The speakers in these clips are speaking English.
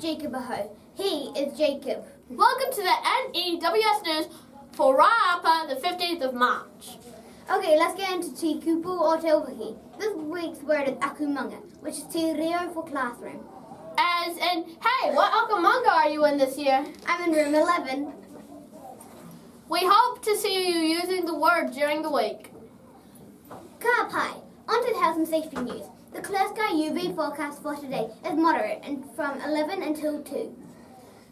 Jacob aho. He is Jacob. Welcome to the N.E.W.S news for Rapa, the 15th of March. Okay, let's get into te kupu or te wiki. This week's word is Akomanga, which is te reo for classroom. As in, hey, what Akomanga are you in this year? I'm in room 11. We hope to see you using the word during the week. Ka pai. On to the health and safety news. The clear sky UV forecast for today is moderate and from 11 until 2.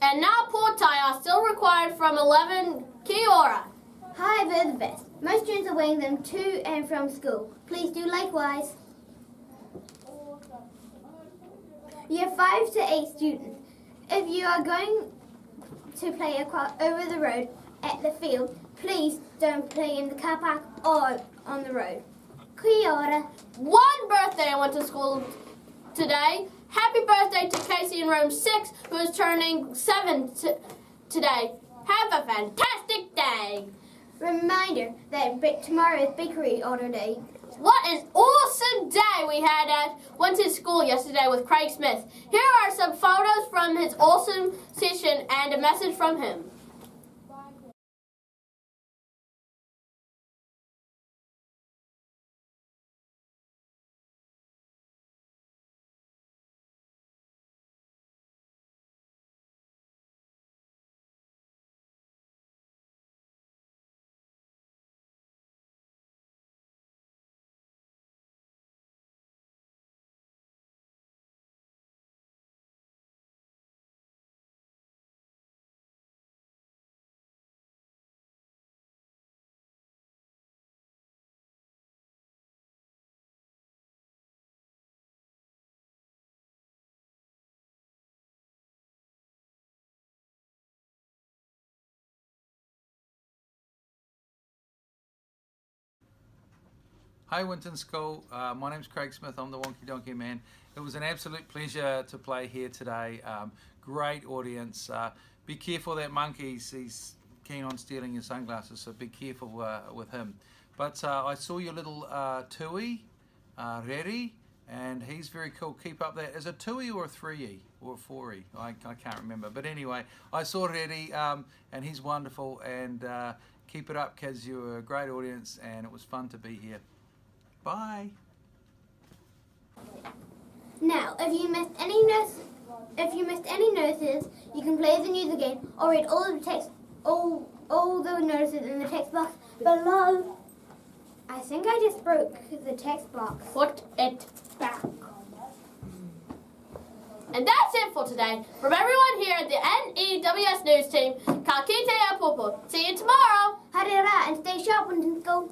And now potae are still required from 11 Kia ora. Hi, VIZ VESTS. Most students are wearing them to and from school. Please do likewise. Year 5 to 8 students. If you are going to play over the road at the field, please don't play in the car park or on the road. Kia ora. One birthday I went to school today. Happy birthday to Casey in room 6, who is turning 7 today. Have a fantastic day. Reminder that tomorrow is bakery order day. What an awesome day we had at Winton School yesterday with Craig Smith. Here are some photos from his awesome session and a message from him. Hi Winton School, my name's Craig Smith, I'm the Wonky Donkey Man. It was an absolute pleasure to play here today. Great audience. Be careful of that monkey, he's keen on stealing your sunglasses, so be careful with him. But I saw your little tui, Reri, and he's very cool. Keep up that. Is it a tui or a 3E or a 4E? I can't remember. But anyway, I saw Reri and he's wonderful, and keep it up because you're a great audience and it was fun to be here. Bye. Now, if you missed any notices, you can play the news again or read all the text, all the notices in the text box below. I think I just broke the text box. Put it back. And that's it for today. From everyone here at the N.E.W.S news team, ka kite a popo. See you tomorrow. Harira and stay sharp, Winton School.